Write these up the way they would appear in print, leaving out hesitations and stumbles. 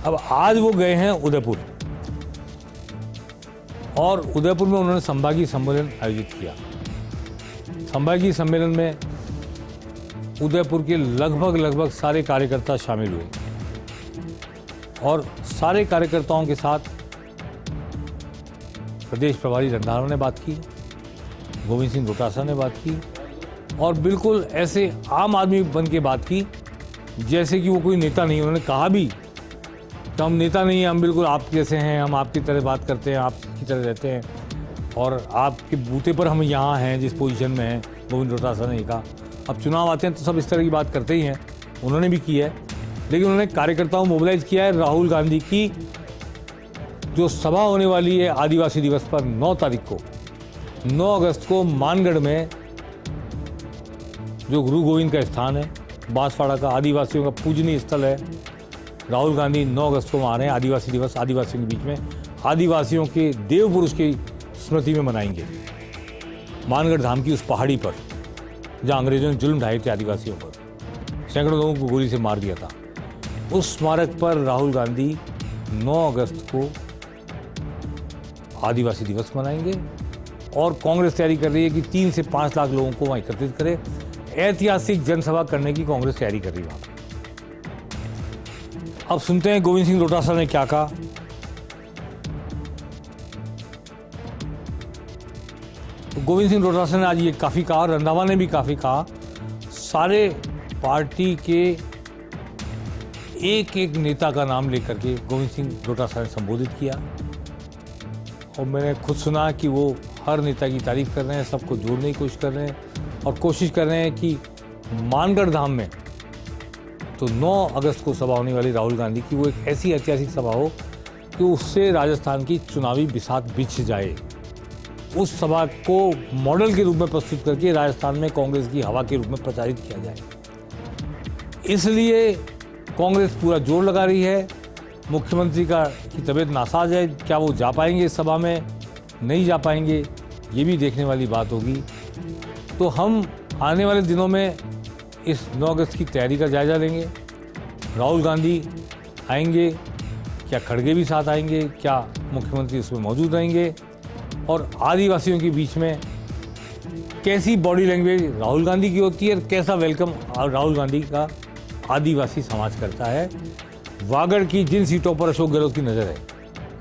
अब आज वो गए हैं उदयपुर, और उदयपुर में उन्होंने संभागीय सम्मेलन आयोजित किया। संभागीय सम्मेलन में उदयपुर के लगभग सारे कार्यकर्ता शामिल हुए, और सारे कार्यकर्ताओं के साथ प्रदेश प्रभारी रंधावा ने बात की, गोविंद सिंह डोटासरा ने बात की, और बिल्कुल ऐसे आम आदमी बन के बात की जैसे कि वो कोई नेता नहीं। उन्होंने कहा भी कि हम नेता नहीं हैं, हम बिल्कुल आप जैसे हैं, हम आपकी तरह बात करते हैं, आपकी तरह रहते हैं, और आपके बूते पर हम यहाँ हैं जिस पोजीशन में हैं। गोविंद डोटासरा ने कहा। अब चुनाव आते हैं तो सब इस तरह की बात करते ही हैं, उन्होंने भी की है, लेकिन उन्होंने कार्यकर्ताओं को मोबिलाइज किया है। राहुल गांधी की जो सभा होने वाली है आदिवासी दिवस पर 9 तारीख को, 9 अगस्त को मानगढ़ में, जो गुरु गोविंद का स्थान है, बांसवाड़ा का आदिवासियों का पूजनीय स्थल है, राहुल गांधी 9 अगस्त को वहाँ आ रहे हैं। आदिवासी दिवस आदिवासियों के बीच में, आदिवासियों के देव पुरुष की स्मृति में मनाएंगे, मानगढ़ धाम की उस पहाड़ी पर जहाँ अंग्रेजों ने जुल्म ढाए थे आदिवासियों पर, सैकड़ों लोगों को गोली से मार दिया था। उस स्मारक पर राहुल गांधी 9 अगस्त को आदिवासी दिवस मनाएंगे, और कांग्रेस तैयारी कर रही है कि 3 से 5 लाख लोगों को वहाँ एकत्रित करे। ऐतिहासिक जनसभा करने की कांग्रेस तैयारी कर रही है वहाँ पर। अब सुनते हैं गोविंद सिंह डोटासरा ने क्या कहा। तो गोविंद सिंह डोटासरा ने आज ये काफ़ी कहा, रंधावा ने भी काफ़ी कहा। सारे पार्टी के एक एक नेता का नाम लेकर के गोविंद सिंह डोटासरा ने संबोधित किया, और मैंने खुद सुना कि वो हर नेता की तारीफ कर रहे हैं, सबको जोड़ने की कोशिश कर रहे हैं, और कोशिश कर रहे हैं कि मानगढ़ धाम में तो 9 अगस्त को सभा होने वाली राहुल गांधी की, वो एक ऐसी ऐतिहासिक सभा हो कि उससे राजस्थान की चुनावी बिसात बिछ जाए। उस सभा को मॉडल के रूप में प्रस्तुत करके राजस्थान में कांग्रेस की हवा के रूप में प्रचारित किया जाए। इसलिए कांग्रेस पूरा जोर लगा रही है। मुख्यमंत्री की तबीयत नासाज है, क्या वो जा पाएंगे इस सभा में, नहीं जा पाएंगे, ये भी देखने वाली बात होगी। तो हम आने वाले दिनों में इस 9 अगस्त की तैयारी का जायजा लेंगे। राहुल गांधी आएंगे, क्या खड़गे भी साथ आएंगे, क्या मुख्यमंत्री उसमें मौजूद रहेंगे, और आदिवासियों के बीच में कैसी बॉडी लैंग्वेज राहुल गांधी की होती है, कैसा वेलकम राहुल गांधी का आदिवासी समाज करता है। वागड़ की जिन सीटों पर अशोक गहलोत की नज़र है,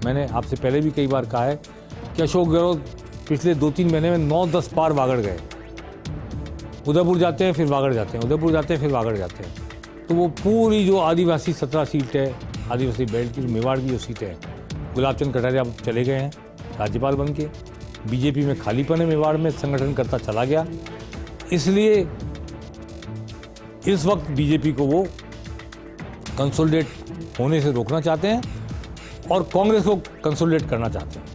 मैंने आपसे पहले भी कई बार कहा है कि अशोक गहलोत पिछले 2-3 महीने में 9-10 बार वागड़ गए। उदयपुर जाते हैं, फिर वागड़ जाते हैं, उदयपुर जाते हैं, फिर वागड़ जाते हैं। तो वो पूरी जो आदिवासी 17 सीट है, आदिवासी बेल्ट की, मेवाड़ की जो सीटें हैं, गुलाब चंद कटारिया अब चले गए हैं राज्यपाल बन के, बीजेपी में खालीपन है, मेवाड़ में संगठन करता चला गया। इसलिए इस वक्त बीजेपी को वो कंसोलिडेट होने से रोकना चाहते हैं, और कांग्रेस को कंसोलिडेट करना चाहते हैं।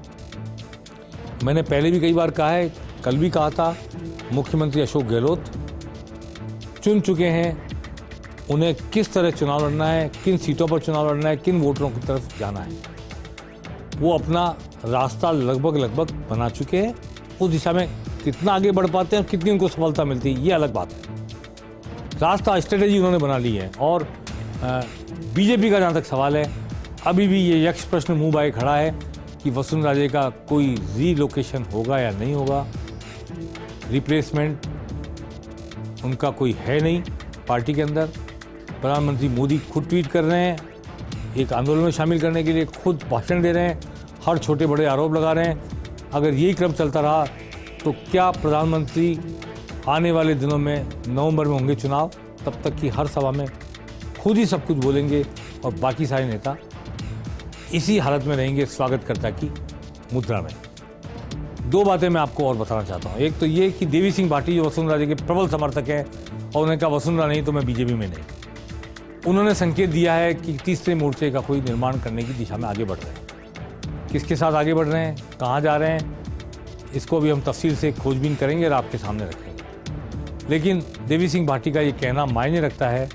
मैंने पहले भी कई बार कहा है, कल भी कहा था, मुख्यमंत्री अशोक गहलोत चुन चुके हैं उन्हें किस तरह चुनाव लड़ना है, किन सीटों पर चुनाव लड़ना है, किन वोटरों की तरफ जाना है। वो अपना रास्ता लगभग बना चुके हैं। उस दिशा में कितना आगे बढ़ पाते हैं और कितनी उनको सफलता मिलती है, ये अलग बात है। रास्ता स्ट्रेटेजी उन्होंने बना ली है। और बीजेपी का जहाँ तक सवाल है, अभी भी ये यक्ष प्रश्न मुंह बाए खड़ा है कि वसुंधरा राजे का कोई रीलोकेशन होगा या नहीं होगा। रिप्लेसमेंट उनका कोई है नहीं पार्टी के अंदर। प्रधानमंत्री मोदी खुद ट्वीट कर रहे हैं, एक आंदोलन में शामिल करने के लिए खुद भाषण दे रहे हैं, हर छोटे बड़े आरोप लगा रहे हैं। अगर यही क्रम चलता रहा तो क्या प्रधानमंत्री आने वाले दिनों में नवंबर में होंगे चुनाव, तब तक की हर सभा में खुद ही सब कुछ बोलेंगे और बाकी सारे नेता इसी हालत में रहेंगे स्वागतकर्ता की मुद्रा में। 2 बातें मैं आपको और बताना चाहता हूँ। एक तो ये कि देवी सिंह भाटी जो वसुंधरा राजे के प्रबल समर्थक हैं और उन्होंने कहा वसुंधरा नहीं तो मैं बीजेपी में नहीं, उन्होंने संकेत दिया है कि तीसरे मोर्चे का कोई निर्माण करने की दिशा में आगे बढ़ रहे हैं। किसके साथ आगे बढ़ रहे हैं, कहाँ जा रहे हैं, इसको भी हम तफसील से खोजबीन करेंगे और आपके सामने रखेंगे। लेकिन देवी सिंह भाटी का ये कहना मायने रखता है।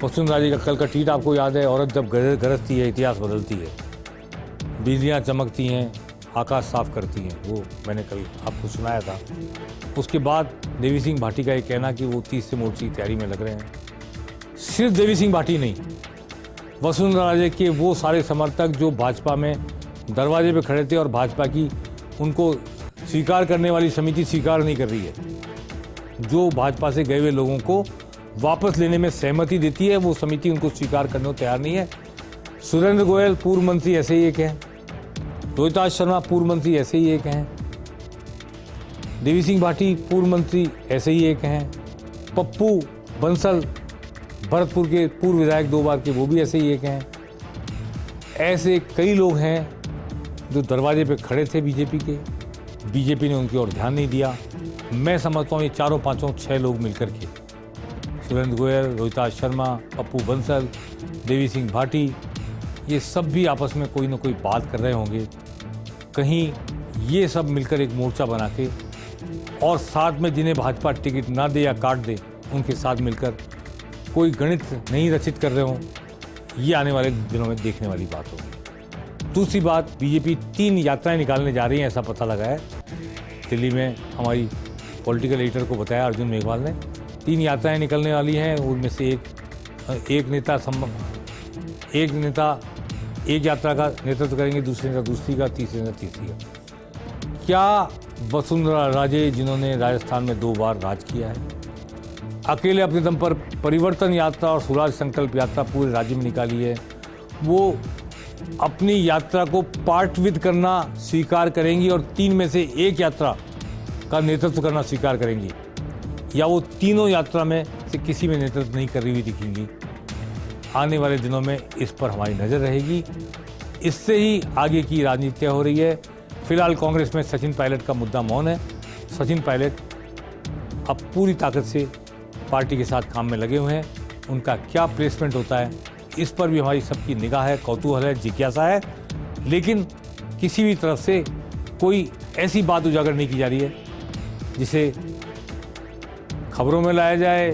वसुंधरा राजे का कल का ट्वीट आपको याद है, औरत जब गरजती है इतिहास बदलती है, बिजलियाँ चमकती हैं, आकाश साफ करती हैं, वो मैंने कल आपको सुनाया था। उसके बाद देवी सिंह भाटी का ये कहना कि वो तीसरे मोर्चे की तैयारी में लग रहे हैं। सिर्फ देवी सिंह भाटी नहीं, वसुंधरा राजे के वो सारे समर्थक जो भाजपा में दरवाजे पे खड़े थे और भाजपा की उनको स्वीकार करने वाली समिति स्वीकार नहीं कर रही है, जो भाजपा से गए हुए लोगों को वापस लेने में सहमति देती है, वो समिति उनको स्वीकार करने को तैयार नहीं है। सुरेंद्र गोयल पूर्व मंत्री ऐसे ही एक हैं, रोहिताज शर्मा पूर्व मंत्री ऐसे ही एक हैं, देवी सिंह भाटी पूर्व मंत्री ऐसे ही एक हैं, पप्पू बंसल भरतपुर के पूर्व विधायक 2 बार के वो भी ऐसे ही एक हैं। ऐसे कई लोग हैं जो दरवाजे पे खड़े थे बीजेपी के, बीजेपी ने उनकी ओर ध्यान नहीं दिया। मैं समझता हूँ ये चारों पांचों 6 लोग मिलकर के, सुरेंद्र गोयल, रोहिताज शर्मा, पप्पू बंसल, देवी सिंह भाटी, ये सब भी आपस में कोई ना कोई बात कर रहे होंगे। कहीं ये सब मिलकर एक मोर्चा बना के और साथ में जिन्हें भाजपा टिकट ना दे या काट दे उनके साथ मिलकर कोई गणित नहीं रचित कर रहे हों, ये आने वाले दिनों में देखने वाली बात होगी। दूसरी बात, बीजेपी 3 यात्राएं निकालने जा रही है, ऐसा पता लगा है। दिल्ली में हमारी पॉलिटिकल एडिटर को बताया अर्जुन मेघवाल ने, 3 यात्राएं निकलने वाली हैं। उनमें से एक नेता एक यात्रा का नेतृत्व करेंगे, दूसरे नेता दूसरी का, तीसरे नेता तीसरी का। क्या वसुंधरा राजे जिन्होंने राजस्थान में 2 बार राज किया है, अकेले अपने दम पर परिवर्तन यात्रा और स्वराज संकल्प यात्रा पूरे राज्य में निकाली है, वो अपनी यात्रा को पार्टविद करना स्वीकार करेंगी और 3 में से 1 यात्रा का नेतृत्व करना स्वीकार करेंगी, या वो तीनों यात्रा में से किसी में नेतृत्व नहीं कर रही हुई दिखेंगी? आने वाले दिनों में इस पर हमारी नज़र रहेगी। इससे ही आगे की राजनीति हो रही है। फिलहाल कांग्रेस में सचिन पायलट का मुद्दा मौन है। सचिन पायलट अब पूरी ताकत से पार्टी के साथ काम में लगे हुए हैं। उनका क्या प्लेसमेंट होता है, इस पर भी हमारी सबकी निगाह है, कौतूहल है, जिज्ञासा है। लेकिन किसी भी तरफ से कोई ऐसी बात उजागर नहीं की जा रही है जिसे खबरों में लाया जाए,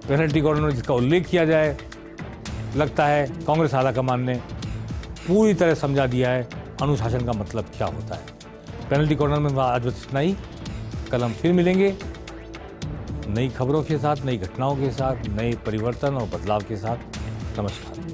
पेनल्टी कॉर्नर में जिसका उल्लेख किया जाए। लगता है कांग्रेस आलाकमान ने पूरी तरह समझा दिया है अनुशासन का मतलब क्या होता है। पेनल्टी कॉर्नर में आज बस इतना ही। कल हम फिर मिलेंगे नई खबरों के साथ, नई घटनाओं के साथ, नए परिवर्तन और बदलाव के साथ। नमस्कार।